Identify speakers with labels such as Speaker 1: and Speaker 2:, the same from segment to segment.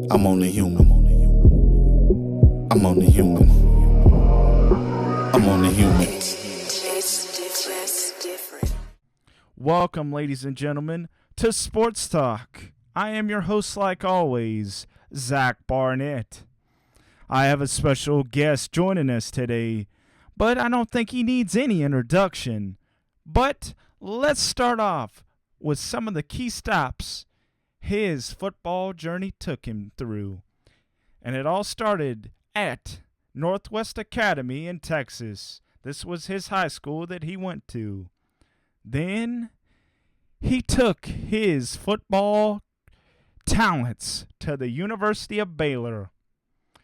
Speaker 1: I'm only human. I'm only human. I'm only human.
Speaker 2: Welcome, ladies and gentlemen, to Sports Talk. I am your host, like always, Zach Barnett. I have a special guest joining us today, but I don't think he needs any introduction. But let's start off with some of the key stops his football journey took him through. And it all started at Northwest Academy in Texas. This was his high school that he went to. Then he took his football talents to the University of Baylor.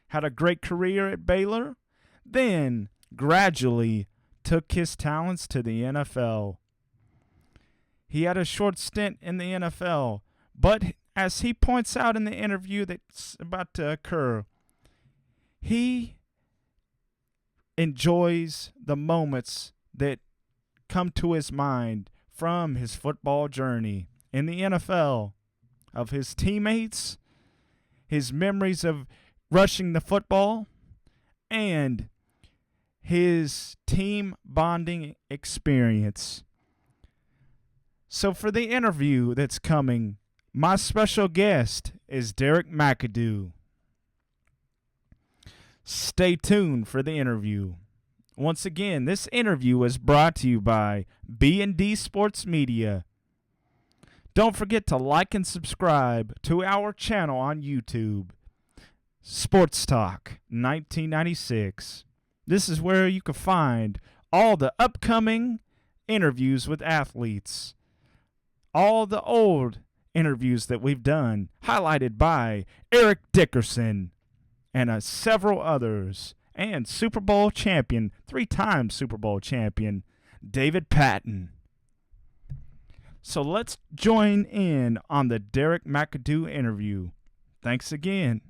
Speaker 2: Had a great career at Baylor. Then gradually took his talents to the NFL. He had a short stint in the NFL, but as he points out in the interview that's about to occur, he enjoys the moments that come to his mind from his football journey in the NFL, of his teammates, his memories of rushing the football, and his team bonding experience. So for the interview that's coming, my special guest is Derrick Mcadoo. Stay tuned for the interview. Once again, this interview is brought to you by B&D Sports Media. Don't forget to like and subscribe to our channel on YouTube, Sports Talk 1996. This is where you can find all the upcoming interviews with athletes, all the old interviews that we've done, highlighted by Eric Dickerson and several others, and Super Bowl champion, 3-time Super Bowl champion, David Patton. So let's join in on the Derrick Mcadoo interview. Thanks again.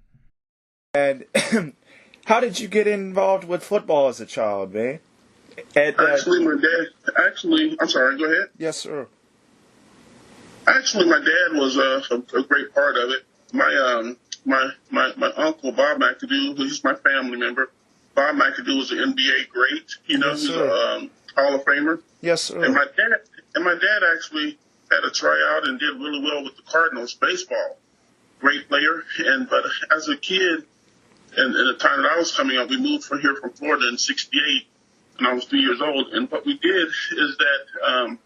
Speaker 2: And how did you get involved with football as a child, man?
Speaker 3: Actually, my dad. I'm sorry. Go ahead.
Speaker 2: Yes, sir.
Speaker 3: Actually, my dad was a great part of it. My uncle Bob Mcadoo, who's my family member. Bob Mcadoo was an NBA great.
Speaker 2: Yes,
Speaker 3: he's
Speaker 2: sir.
Speaker 3: a Hall of Famer.
Speaker 2: Yes, sir.
Speaker 3: And my dad actually had a tryout and did really well with the Cardinals baseball. Great player. But as a kid, and the time that I was coming up, we moved from Florida in '68, and I was 3 years old. And what we did is that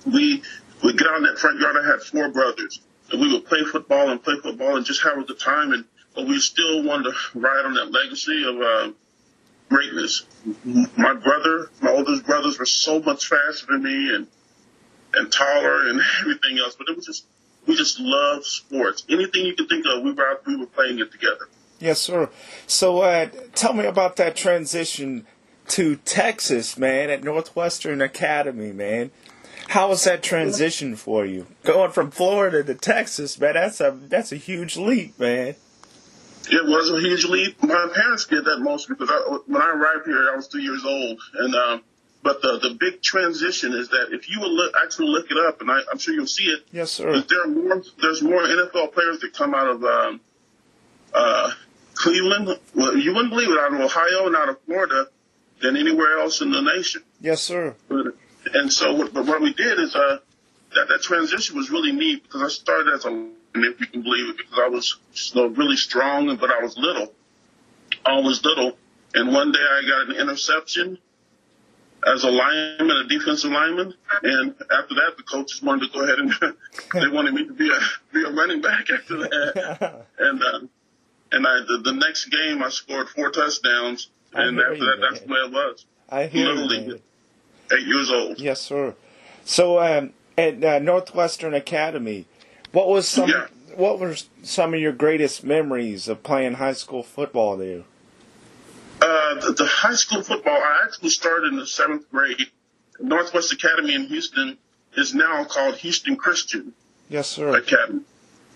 Speaker 3: we get out in that front yard. I had 4 brothers, and we would play football and just have a good time. But we still wanted to ride on that legacy of greatness. My oldest brothers were so much faster than me and taller and everything else. But we just loved sports. Anything you could think of, we were playing it together.
Speaker 2: Yes, sir. So tell me about that transition to Texas, man, at Northwestern Academy, man. How was that transition for you? Going from Florida to Texas, man, that's a huge leap, man.
Speaker 3: It was a huge leap. My parents did that most because when I arrived here, I was 3 years old. But the big transition is that if you will actually look it up, and I'm sure you'll see it.
Speaker 2: Yes, sir.
Speaker 3: There's more NFL players that come out of Cleveland. Well, you wouldn't believe it, out of Ohio and out of Florida than anywhere else in the nation.
Speaker 2: Yes, sir.
Speaker 3: And so what we did is that transition was really neat because I started as a, if you can believe it, because I was really strong, but I was little, always little. And one day I got an interception as a lineman, a defensive lineman. And after that, the coaches wanted to go ahead and they wanted me to be a running back after that. And the next game I scored 4 touchdowns. And after that, that's the way it was.
Speaker 2: I hear
Speaker 3: literally
Speaker 2: you,
Speaker 3: 8 years old.
Speaker 2: Yes, sir. So at Northwestern Academy, what were some of your greatest memories of playing high school football there?
Speaker 3: The high school football, I actually started in the 7th grade. Northwest Academy in Houston is now called Houston Christian.
Speaker 2: Yes, sir.
Speaker 3: Academy.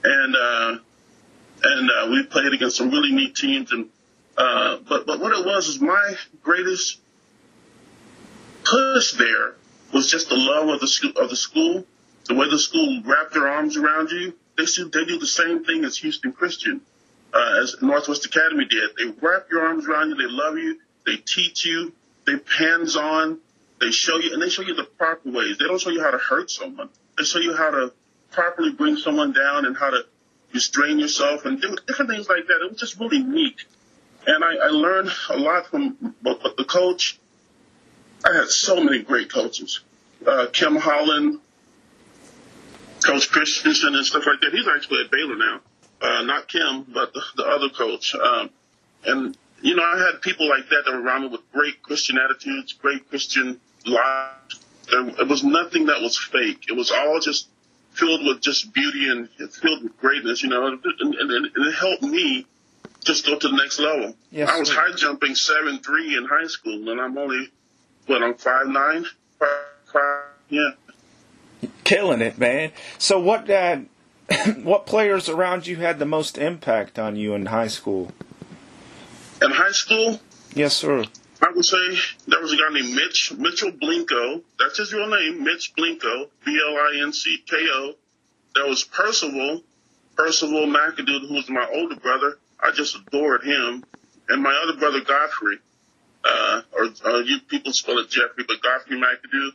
Speaker 3: And we played against some really neat teams. But what it was is my greatest push there was just the love of the school, the way the school wrapped their arms around you, they do the same thing as Houston Christian, as Northwest Academy did. They wrap your arms around you. They love you. They teach you. They hands-on. They show you the proper ways. They don't show you how to hurt someone. They show you how to properly bring someone down and how to restrain yourself and do different things like that. It was just really neat. And I learned a lot from the coach. I had so many great coaches. Kim Holland, Coach Christensen and stuff like that. He's actually at Baylor now. Not Kim, but the other coach. And, you know, I had people like that were around me with great Christian attitudes, great Christian lives. It was nothing that was fake. It was all just filled with just beauty and filled with greatness, you know. And it helped me just go to the next level.
Speaker 2: Yes,
Speaker 3: I was high jumping 7'3" in high school, and I'm only, I'm 5'9", 5'5", yeah.
Speaker 2: Killing it, man. So what what players around you had the most impact on you in high school?
Speaker 3: In high school?
Speaker 2: Yes, sir.
Speaker 3: I would say there was a guy named Mitchell Blinko. That's his real name, Mitch Blinko, Blinko. There was Percival Mcadoo, who was my older brother. I just adored him. And my other brother, Godfrey, or you people spell it Jeffrey, but Godfrey Mcadoo.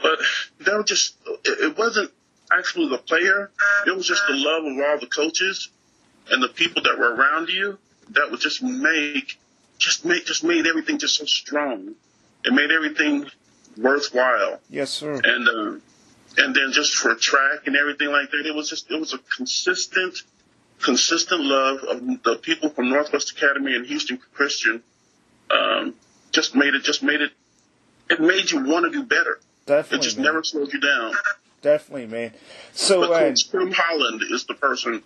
Speaker 3: But they were just, it wasn't actually the player. It was just the love of all the coaches and the people that were around you that would just made everything just so strong. It made everything worthwhile.
Speaker 2: Yes, sir.
Speaker 3: And then just for track and everything like that, it was a consistent love of the people from Northwest Academy and Houston Christian. It made you want to do better.
Speaker 2: Definitely,
Speaker 3: it just
Speaker 2: man.
Speaker 3: never slowed you down.
Speaker 2: Definitely, man. So,
Speaker 3: but Coach Kim Holland is the person.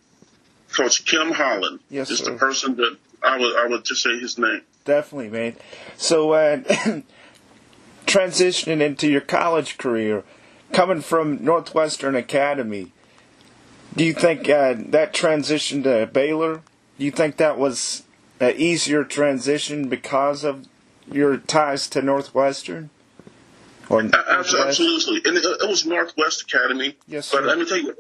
Speaker 3: Coach Kim Holland
Speaker 2: yes,
Speaker 3: is
Speaker 2: sir.
Speaker 3: the person that I would just say his name.
Speaker 2: Definitely, man. So, transitioning into your college career, coming from Northwestern Academy, do you think that transition to Baylor, do you think that was an easier transition because of your ties to Northwestern? Or
Speaker 3: Absolutely. And it was Northwest Academy.
Speaker 2: Yes, sir.
Speaker 3: But let me tell you,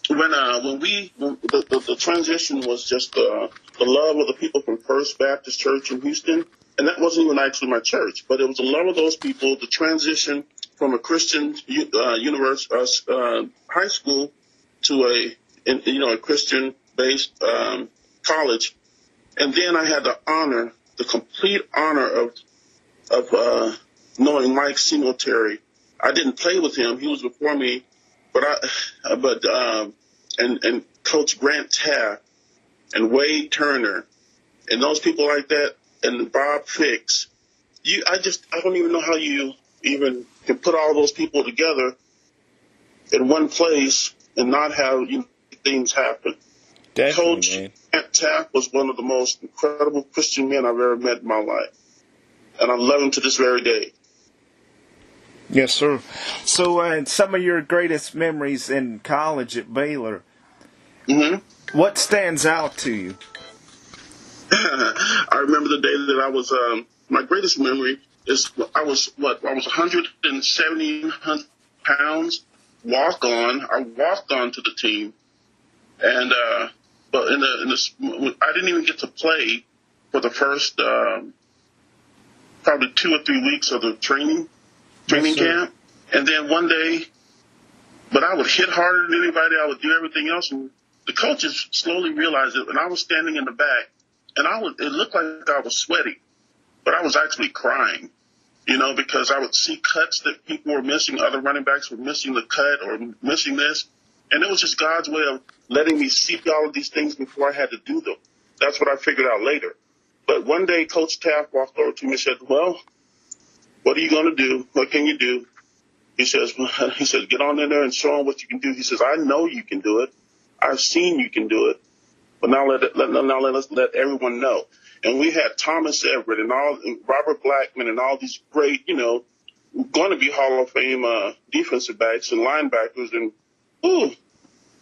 Speaker 3: when the transition was just the love of the people from First Baptist Church in Houston, and that wasn't even actually my church, but it was the love of those people, the transition from a Christian high school to a Christian-based college. And then I had the complete honor of knowing Mike Singletary. I didn't play with him; he was before me. And Coach Grant Taft and Wade Turner and those people like that and Bob Fix. I don't even know how you even can put all those people together in one place and not have things happen.
Speaker 2: Definitely,
Speaker 3: Coach
Speaker 2: man.
Speaker 3: Grant Taft was one of the most incredible Christian men I've ever met in my life. And I love him to this very day.
Speaker 2: Yes, sir. So, some of your greatest memories in college at Baylor, what stands out to you?
Speaker 3: I remember the day that I was, my greatest memory is I was 170 pounds, I walked on to the team. And, but I didn't even get to play for the first, probably 2 or 3 weeks of the training camp. And then one day, but I would hit harder than anybody. I would do everything else. And the coaches slowly realized it. And I was standing in the back and it looked like I was sweating, but I was actually crying, because I would see cuts that people were missing. Other running backs were missing the cut or missing this. And it was just God's way of letting me see all of these things before I had to do them. That's what I figured out later. But one day Coach Taft walked over to me and said, well, what are you going to do? What can you do? He says, get on in there and show them what you can do. He says, I know you can do it. I've seen you can do it. But now let everyone know. And we had Thomas Everett and Robert Blackman and all these great, going to be Hall of Fame defensive backs and linebackers. And,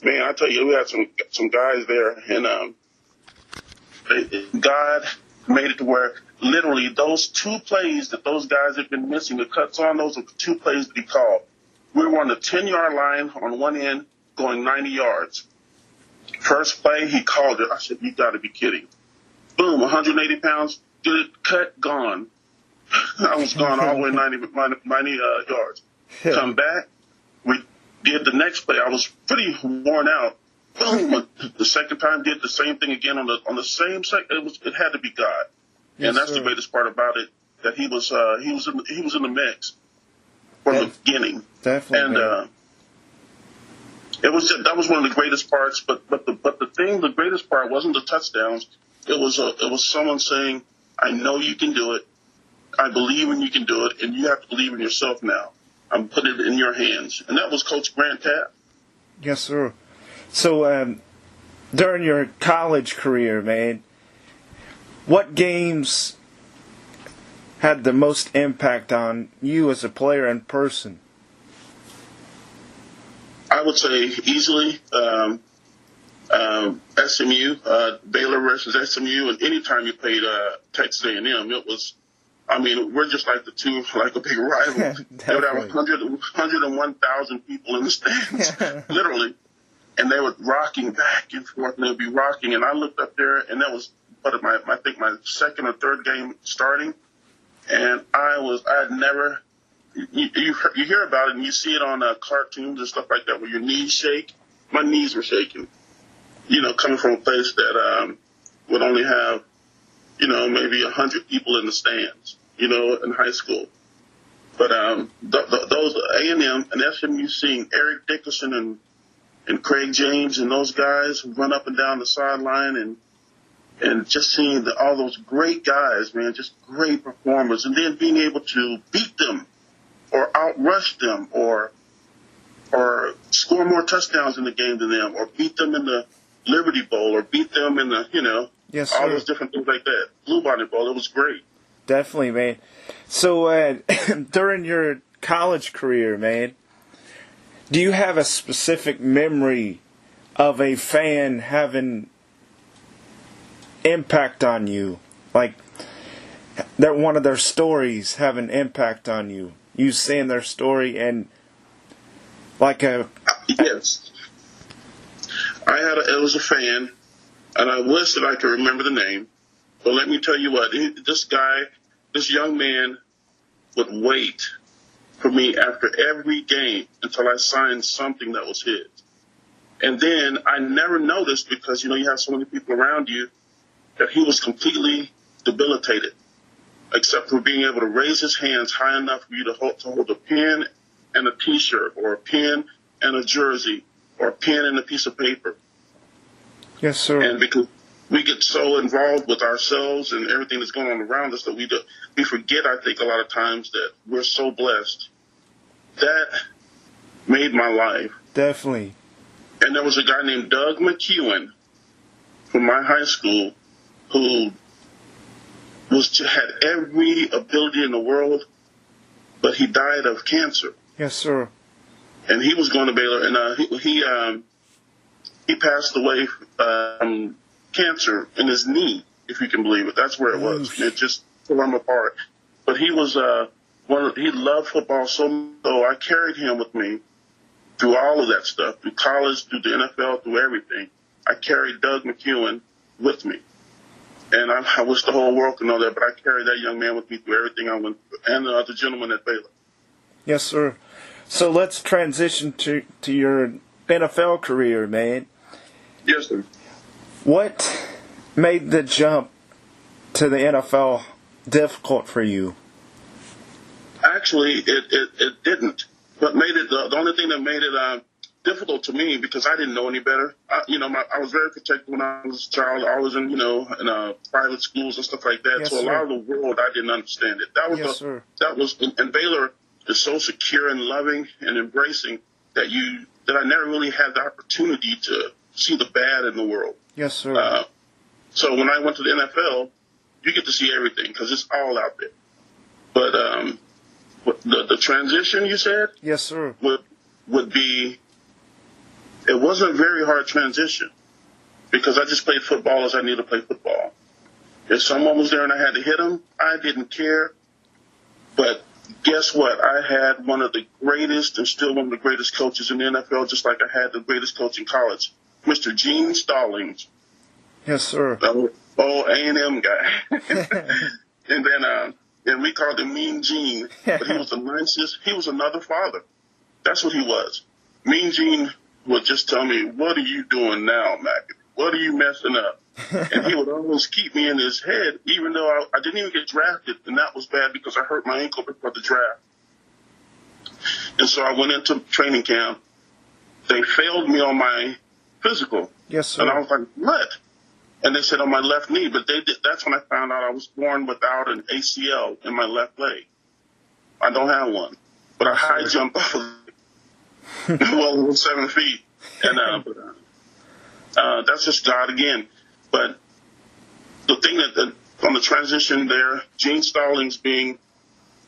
Speaker 3: man, I tell you, we had some guys there. And God made it to where literally those 2 plays that those guys had been missing, the cuts on, those are the 2 plays that he called. We were on the 10-yard line on one end going 90 yards. First play, he called it. I said, "You got to be kidding!" Boom, 180 pounds, good cut, gone. I was gone all the way 90 yards. Come back, we did the next play. I was pretty worn out. Boom, the second time did the same thing again on the same second. It had to be God, and that's the greatest part about it. That he was in the mix from the beginning.
Speaker 2: Definitely,
Speaker 3: and that was one of the greatest parts. But the greatest part wasn't the touchdowns. It was someone saying, "I know you can do it. I believe in you can do it, and you have to believe in yourself now. I'm putting it in your hands." And that was Coach Grant Taft.
Speaker 2: Yes, sir. So during your college career, man, what games had the most impact on you as a player and person?
Speaker 3: I would say easily SMU, Baylor versus SMU, and anytime you played Texas A&M, it was. I mean, we're just like the two, like a big rival. They would have 101,000 people in the stands, literally. And they were rocking back and forth, and they'd be rocking. And I looked up there, and that was I think my second or third game starting. And I had never, you hear about it, and you see it on cartoons and stuff like that, where your knees shake. My knees were shaking, coming from a place that would only have, maybe 100 people in the stands, in high school. But those A&M and SMU, seeing Eric Dickerson and Craig James and those guys run up and down the sideline, and just seeing all those great guys, man, just great performers, and then being able to beat them or outrush them or score more touchdowns in the game than them, or beat them in the Liberty Bowl, or beat them in the,
Speaker 2: yes,
Speaker 3: all
Speaker 2: sir.
Speaker 3: those different things like that. Blue Bonnet Bowl, it was great.
Speaker 2: Definitely, man. So during your college career, man, do you have a specific memory of a fan having impact on you? Like, that one of their stories have an impact on you? You seeing their story and like a...
Speaker 3: Yes. It was a fan, and I wish that I could remember the name. But let me tell you what, this young man would wait for me after every game until I signed something that was his. And then I never noticed, because, you have so many people around you, that he was completely debilitated, except for being able to raise his hands high enough for you to hold a pen and a T-shirt, or a pen and a jersey, or a pen and a piece of paper.
Speaker 2: Yes, sir.
Speaker 3: And because we get so involved with ourselves and everything that's going on around us that we forget, I think, a lot of times, that we're so blessed. That made my life.
Speaker 2: Definitely.
Speaker 3: And there was a guy named Doug McEwen from my high school who had every ability in the world, but he died of cancer.
Speaker 2: Yes, sir.
Speaker 3: And he was going to Baylor, and he passed away from cancer in his knee, if you can believe it. That's where it was.
Speaker 2: Oof.
Speaker 3: It just tore him apart. But he was he loved football so much, so I carried him with me through all of that stuff, through college, through the NFL, through everything. I carried Doug McEwen with me. And I wish the whole world could know that, but I carried that young man with me through everything I went through, and the other gentleman at Baylor.
Speaker 2: Yes, sir. So let's transition to your NFL career, man.
Speaker 3: Yes, sir.
Speaker 2: What made the jump to the NFL difficult for you?
Speaker 3: Actually, it didn't. But made it the only thing that made it difficult to me, because I didn't know any better. I was very protected when I was a child. I was in private schools and stuff like that.
Speaker 2: Yes,
Speaker 3: so a lot of the world, I didn't understand it. That was and Baylor is so secure and loving and embracing that I never really had the opportunity to see the bad in the world.
Speaker 2: Yes, sir.
Speaker 3: So when I went to the NFL, you get to see everything, because it's all out there. But the transition, you said?
Speaker 2: Yes, sir.
Speaker 3: Would be, it wasn't a very hard transition, because I just played football as I needed to play football. If someone was there and I had to hit them, I didn't care. But guess what? I had one of the greatest, and still one of the greatest coaches in the NFL, just like I had the greatest coach in college. Mr. Gene Stallings.
Speaker 2: Yes, sir.
Speaker 3: The old A&M guy. And we called him Mean Gene, but he was the nicest. He was another father. That's what he was. Mean Gene would just tell me, "What are you doing now, Mcadoo? What are you messing up?" And he would always keep me in his head, even though I didn't even get drafted, and that was bad because I hurt my ankle before the draft. And so I went into training camp. They failed me on my physical.
Speaker 2: Yes, sir.
Speaker 3: And I was like, "What?" And they said on my left knee, but that's when I found out I was born without an ACL in my left leg. I don't have one, but I high jumped off of well, 7 feet. And that's just God again. But the thing that on the transition there, Gene Stallings being,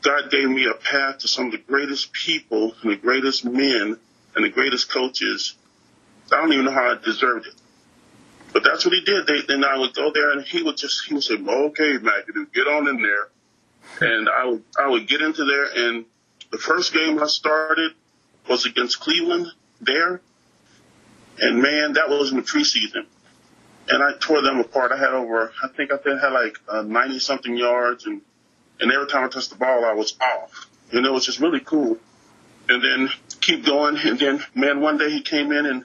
Speaker 3: God gave me a path to some of the greatest people and the greatest men and the greatest coaches. I don't even know how I deserved it. But that's what he did. Then I would go there and he would say, "Okay, Mcadoo, get on in there." And I would get into there, and the first game I started was against Cleveland there. And man, that was in the preseason. And I tore them apart. I think I had like 90 something yards, and every time I touched the ball, I was off. And it was just really cool. And then keep going. And then, man, one day he came in and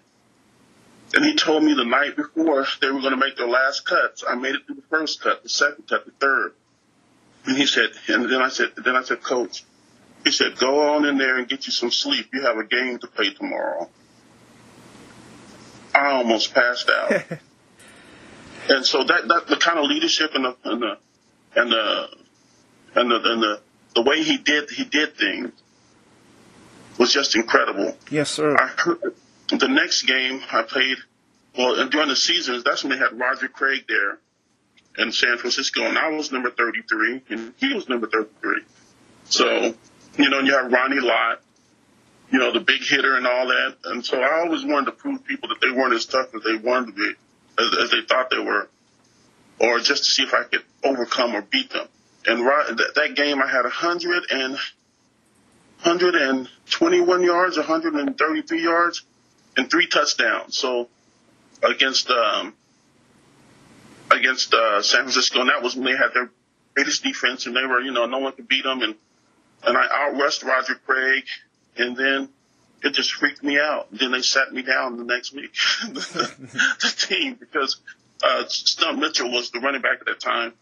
Speaker 3: he told me the night before they were going to make their last cuts. I made it through the first cut, the second cut, the third. And he said, and then I said, "Coach," he said, "go on in there and get you some sleep. You have a game to play tomorrow." I almost passed out. And so that the kind of leadership and the way he did things was just incredible.
Speaker 2: Yes, sir.
Speaker 3: The next game I played, well, during the seasons, that's when they had Roger Craig there in San Francisco, and I was number 33, and he was number 33. So, and you have Ronnie Lott, the big hitter and all that. And so I always wanted to prove people that they weren't as tough as they wanted to be, as they thought they were, or just to see if I could overcome or beat them. And that game I had 121 yards, 133 yards, and 3 touchdowns. So against San Francisco, and that was when they had their greatest defense, and they were, no one could beat them. And I outrushed Roger Craig, and then it just freaked me out. Then they sat me down the next week, the team, because Stump Mitchell was the running back at that time.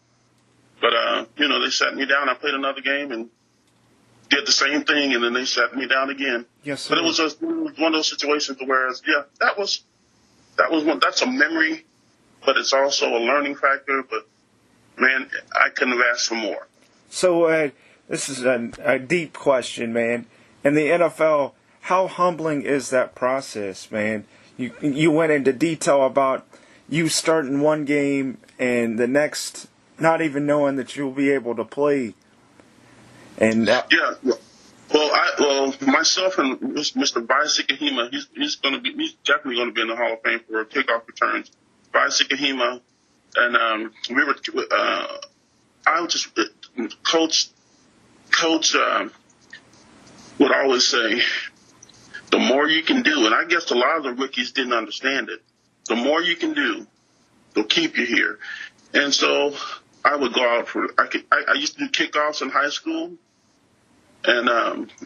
Speaker 3: But, they sat me down. I played another game and did the same thing, and then they sat me down again.
Speaker 2: Yes, sir.
Speaker 3: But it was just one of those situations where, that's a memory, but it's also a learning factor. But, man, I couldn't have asked for more.
Speaker 2: So this is a deep question, man. In the NFL, how humbling is that process, man? You went into detail about you starting one game and the next not even knowing that you'll be able to play. And myself and Mr. Baysik-Kahima, he's definitely going to be in the Hall of Fame for kickoff returns. Baysik-Kahima, and I would just coach would always say, the more you can do, and I guess a lot of the rookies didn't understand it. The more you can do, they'll keep you here. And so I would go out I used to do kickoffs in high school, and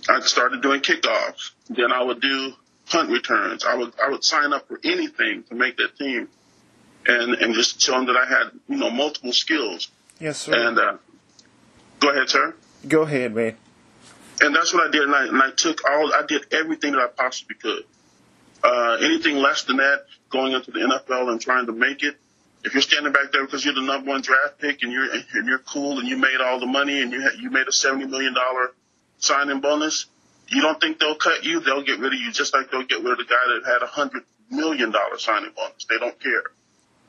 Speaker 2: I started doing kickoffs. Then I would do punt returns. I would sign up for anything to make that team, and just show them that I had multiple skills. Yes, sir.
Speaker 3: And go ahead, sir.
Speaker 2: Go ahead, man.
Speaker 3: And that's what I did. And I did everything that I possibly could. Anything less than that, going into the NFL and trying to make it. If you're standing back there because you're the number one draft pick and you're cool and you made all the money and you made a $70 million signing bonus, you don't think they'll cut you? They'll get rid of you just like they'll get rid of the guy that had $100 million signing bonus. They don't care.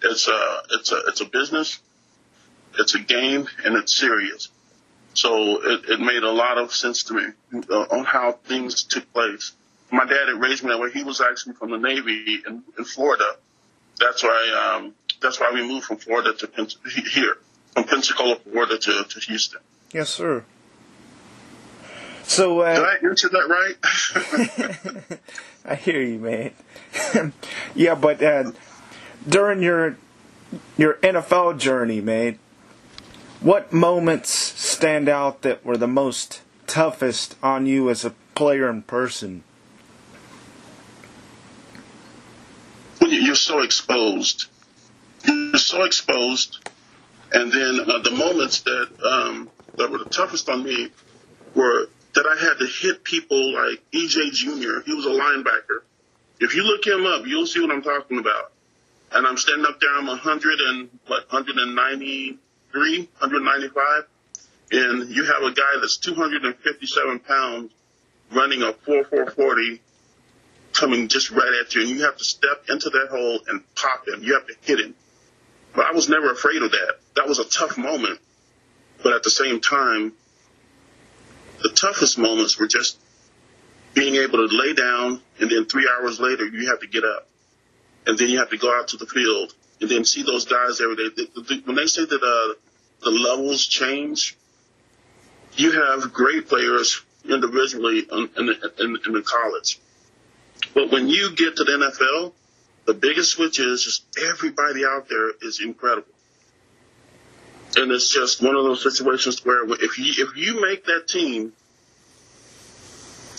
Speaker 3: It's a business, it's a game, and it's serious. So it made a lot of sense to me on how things took place. My dad had raised me that way. He was actually from the Navy in Florida. That's why we moved from Florida to from Pensacola, Florida to Houston.
Speaker 2: Yes, sir. So
Speaker 3: did I answer that right?
Speaker 2: I hear you, man. Yeah, but during your NFL journey, man, what moments stand out that were the most toughest on you as a player in person?
Speaker 3: When you're so exposed. You're so exposed. And then the moments that were the toughest on me were that I had to hit people like E.J. Jr. He was a linebacker. If you look him up, you'll see what I'm talking about. And I'm standing up there, I'm 193, 195. And you have a guy that's 257 pounds running a 4.40 coming just right at you. And you have to step into that hole and pop him. You have to hit him. But I was never afraid of that. That was a tough moment. But at the same time, the toughest moments were just being able to lay down, and then 3 hours later, you have to get up. And then you have to go out to the field and then see those guys every day. When they say that the levels change, you have great players individually in the college. But when you get to the NFL, the biggest switch is just everybody out there is incredible. And it's just one of those situations where if you make that team,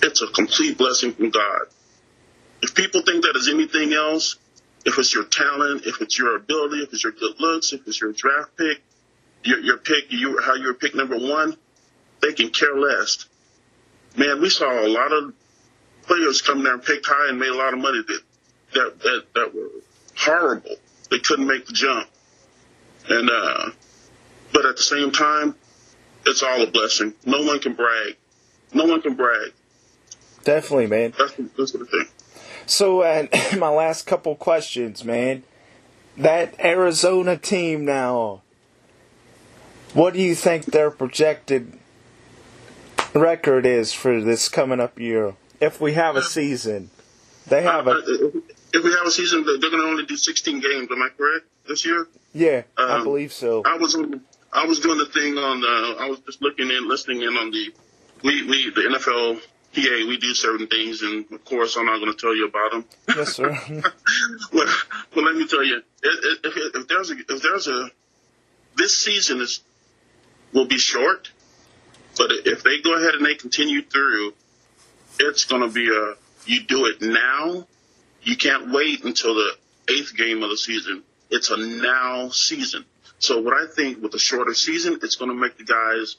Speaker 3: it's a complete blessing from God. If people think that is anything else, if it's your talent, if it's your ability, if it's your good looks, if it's your draft pick, your pick, how you're pick number one, they can care less. Man, we saw a lot of players come there and picked high and made a lot of money that were horrible. They couldn't make the jump. And but at the same time, it's all a blessing. No one can brag. No one can brag.
Speaker 2: Definitely, man.
Speaker 3: That's what I think.
Speaker 2: So, my last couple questions, man. That Arizona team now, what do you think their projected record is for this coming up year? If we have a season. They have a...
Speaker 3: If we have a season, they're going to only do 16 games. Am I correct this year?
Speaker 2: Yeah, I believe so.
Speaker 3: I was doing the thing on I was just listening in on the NFL PA. We do certain things, and of course, I'm not going to tell you about them.
Speaker 2: Yes, sir.
Speaker 3: well, let me tell you, if there's a this season will be short, but if they go ahead and they continue through, it's going to be you do it now. You can't wait until the 8th game of the season. It's a now season. So what I think with the shorter season, it's going to make the guys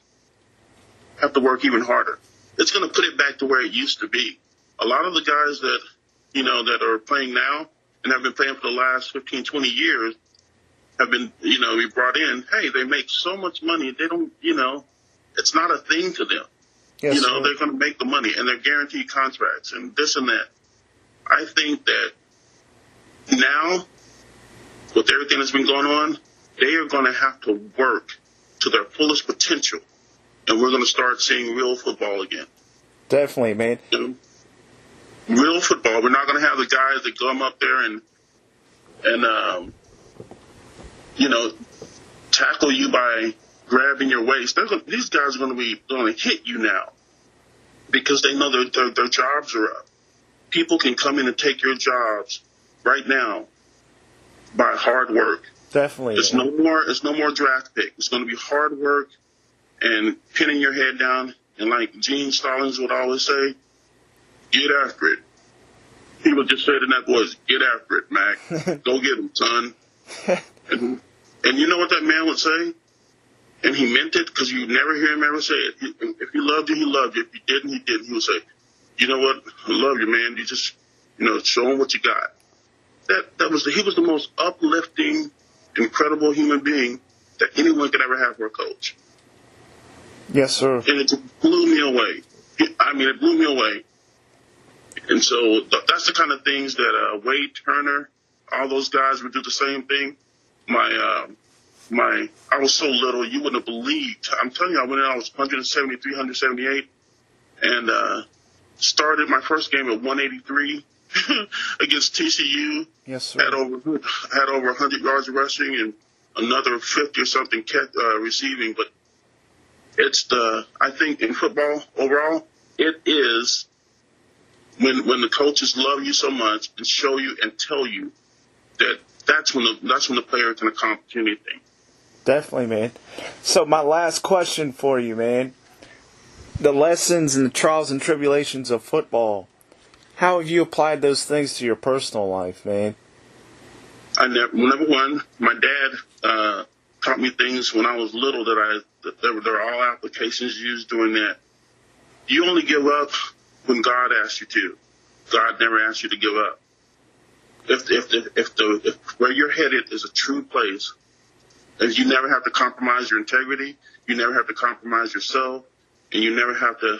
Speaker 3: have to work even harder. It's going to put it back to where it used to be. A lot of the guys that are playing now and have been playing for the last 15, 20 years have been, we brought in, hey, they make so much money. They don't, it's not a thing to them.
Speaker 2: Yes,
Speaker 3: they're going to make the money, and they're guaranteed contracts and this and that. I think that now, with everything that's been going on, they are going to have to work to their fullest potential, and we're going to start seeing real football again.
Speaker 2: Definitely, man.
Speaker 3: Real football. We're not going to have the guys that come up there and tackle you by grabbing your waist. These guys are going to hit you now because they know their jobs are up. People can come in and take your jobs right now by hard work.
Speaker 2: Definitely.
Speaker 3: It's no more draft pick. It's going to be hard work and pinning your head down. And like Gene Stallings would always say, get after it. He would just say it in that voice, get after it, Mac. Go get him, son. And you know what that man would say? And he meant it because you never hear him ever say it. If he loved you, he loved you. If he didn't, he didn't. He would say, you know what? I love you, man. You just, show him what you got. He was the most uplifting, incredible human being that anyone could ever have for a coach.
Speaker 2: Yes, sir.
Speaker 3: And it just blew me away. It blew me away. And so that's the kind of things that Wade Turner, all those guys would do the same thing. I was so little, you wouldn't have believed. I'm telling you, I went in, I was 173, 178, and started my first game at 183 against TCU.
Speaker 2: Yes, sir.
Speaker 3: Had over 100 yards rushing and another 50 or something receiving. But I think in football overall, It is when the coaches love you so much and show you and tell you that that's when the player can accomplish anything.
Speaker 2: Definitely, man. So my last question for you, man. The lessons and the trials and tribulations of football. How have you applied those things to your personal life, man?
Speaker 3: Number one, my dad taught me things when I was little that there are all applications used doing that. You only give up when God asks you to. God never asks you to give up. If where you're headed is a true place, and you never have to compromise your integrity, you never have to compromise yourself, and you never have to,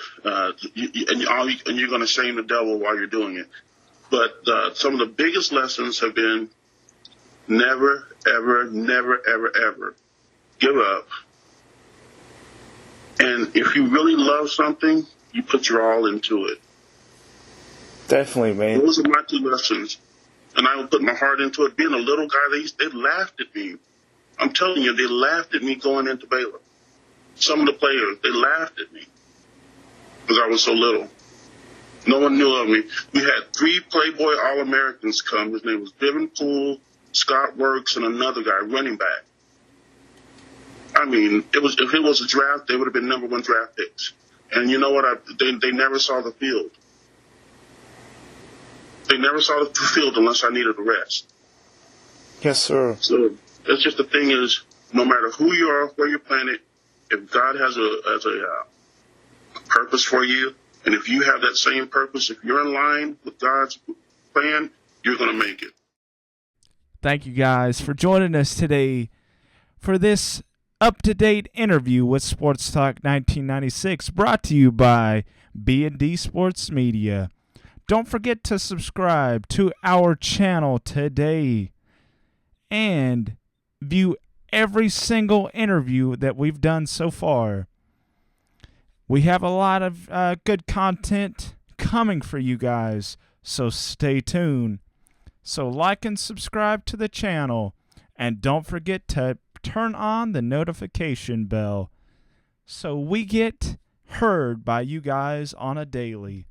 Speaker 3: and you're going to shame the devil while you're doing it. But some of the biggest lessons have been never, ever, never, ever, ever give up. And if you really love something, you put your all into it.
Speaker 2: Definitely, man.
Speaker 3: Those are my two lessons. And I would put my heart into it. Being a little guy, they laughed at me. I'm telling you, they laughed at me going into Baylor. Some of the players, they laughed at me because I was so little. No one knew of me. We had 3 Playboy All-Americans come. His name was Vivian Poole, Scott Works, and another guy, running back. I mean, if it was a draft, they would have been number 1 draft picks. And you know what? They never saw the field. They never saw the field unless I needed a rest.
Speaker 2: Yes, sir.
Speaker 3: So it's just the thing is, no matter who you are, where you're planted, if God has a purpose for you, and if you have that same purpose, if you're in line with God's plan, you're going to make it.
Speaker 2: Thank you guys for joining us today for this up-to-date interview with Sports Talk 1996, brought to you by B&D Sports Media. Don't forget to subscribe to our channel today and view every single interview that we've done so far. We have a lot of good content coming for you guys, so stay tuned. So like and subscribe to the channel, and don't forget to turn on the notification bell so we get heard by you guys on a daily.